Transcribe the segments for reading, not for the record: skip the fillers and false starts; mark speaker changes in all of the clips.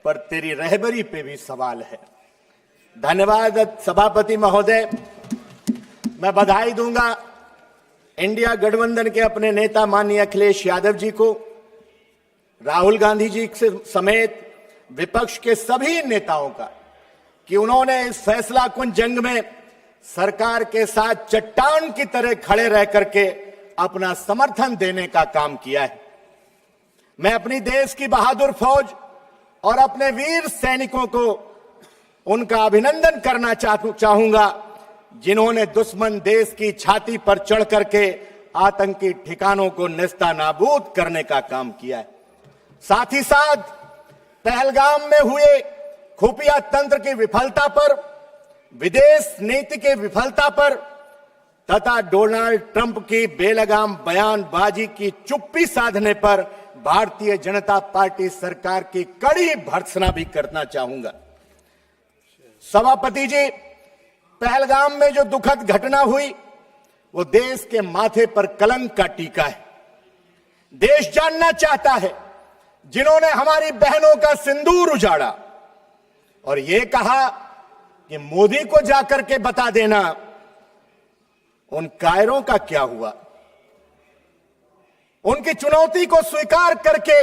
Speaker 1: पर तेरी रहबरी पे भी सवाल है। धन्यवाद सभापति महोदय। मैं बधाई दूंगा इंडिया गठबंधन के अपने नेता माननीय अखिलेश यादव जी को, राहुल गांधी जी से समेत विपक्ष के सभी नेताओं का कि उन्होंने इस फैसला कुन जंग में सरकार के साथ चट्टान की तरह खड़े रह करके अपना समर्थन देने का काम किया है। मैं अपनी देश की बहादुर फौज और अपने वीर सैनिकों को उनका अभिनंदन करना चाहूंगा जिन्होंने दुश्मन देश की छाती पर चढ़ करके आतंकी ठिकानों को नेस्तनाबूद करने का काम किया है। साथ ही साथ पहलगाम में हुए खुफिया तंत्र की विफलता पर, विदेश नीति की विफलता पर तथा डोनाल्ड ट्रंप की बेलगाम बयानबाजी की चुप्पी साधने पर भारतीय जनता पार्टी सरकार की कड़ी भर्त्सना भी करना चाहूंगा। सभापति जी, पहलगाम में जो दुखद घटना हुई वो देश के माथे पर कलंक का टीका है। देश जानना चाहता है जिन्होंने हमारी बहनों का सिंदूर उजाड़ा और ये कहा कि मोदी को जाकर के बता देना उन कायरों का क्या हुआ। उनकी चुनौती को स्वीकार करके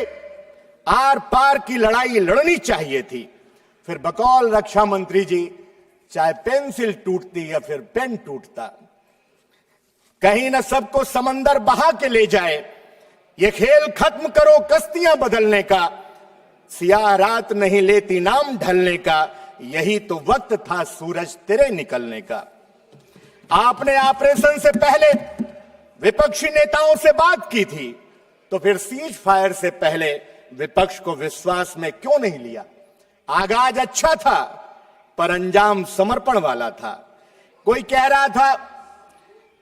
Speaker 1: आर पार की लड़ाई लड़नी चाहिए थी। फिर बकौल रक्षा मंत्री जी चाहे पेंसिल टूटती या फिर पेन टूटता, कहीं न सबको समंदर बहा के ले जाए। ये खेल खत्म करो कश्तियां बदलने का, सियाह रात नहीं लेती नाम ढलने का, यही तो वक्त था सूरज तेरे निकलने का। आपने ऑपरेशन से पहले विपक्षी नेताओं से बात की थी, तो फिर सीज फायर से पहले विपक्ष को विश्वास में क्यों नहीं लिया? आगाज अच्छा था पर अंजाम समर्पण वाला था। कोई कह रहा था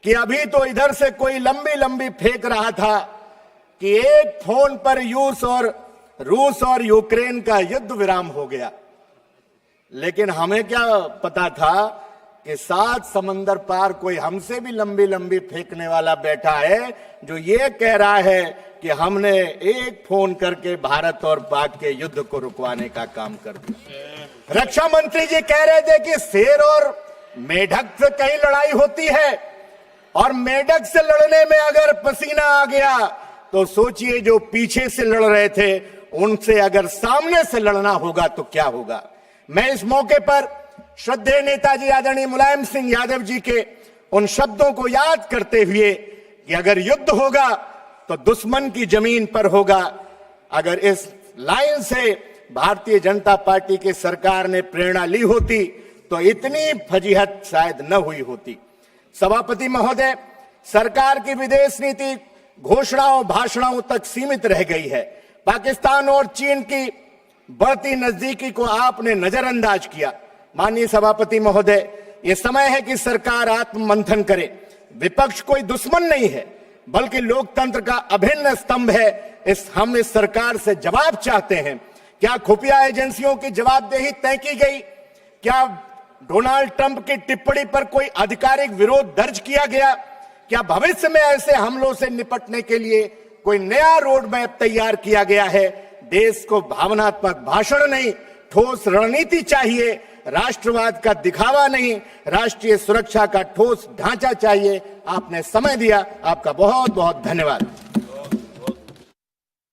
Speaker 1: कि अभी तो इधर से कोई लंबी लंबी फेंक रहा था कि एक फोन पर रूस और यूक्रेन का युद्ध विराम हो गया, लेकिन हमें क्या पता था कि 7 समंदर पार कोई हमसे भी लंबी लंबी फेंकने वाला बैठा है जो ये कह रहा है कि हमने एक फोन करके भारत और पाक के युद्ध को रुकवाने का काम कर दिया। रक्षा मंत्री जी कह रहे थे कि शेर और मेढक से कहीं लड़ाई होती है और मेढक से लड़ने में अगर पसीना आ गया तो सोचिए जो पीछे से लड़ रहे थे उनसे अगर सामने से लड़ना होगा तो क्या होगा। मैं इस मौके पर श्रद्धेय नेताजी आदरणीय मुलायम सिंह यादव जी के उन शब्दों को याद करते हुए कि अगर युद्ध होगा तो दुश्मन की जमीन पर होगा, अगर इस लाइन से भारतीय जनता पार्टी की सरकार ने प्रेरणा ली होती तो इतनी फजीहत शायद न हुई होती। सभापति महोदय, सरकार की विदेश नीति घोषणाओं भाषणों तक सीमित रह गई है। पाकिस्तान और चीन की बढ़ती नजदीकी को आपने नजरअंदाज किया। माननीय सभापति महोदय, ये समय है कि सरकार आत्ममंथन करे। विपक्ष कोई दुश्मन नहीं है बल्कि लोकतंत्र का अभिन्न स्तंभ है। हम इस सरकार से जवाब चाहते हैं। क्या खुफिया एजेंसियों की जवाबदेही तय की गई? क्या डोनाल्ड ट्रंप की टिप्पणी पर कोई आधिकारिक विरोध दर्ज किया गया? क्या भविष्य में ऐसे हमलों से निपटने के लिए कोई नया रोड मैप तैयार किया गया है? देश को भावनात्मक भाषण नहीं, ठोस रणनीति चाहिए। राष्ट्रवाद का दिखावा नहीं, राष्ट्रीय सुरक्षा का ठोस ढांचा चाहिए। आपने समय दिया, आपका बहुत बहुत धन्यवाद।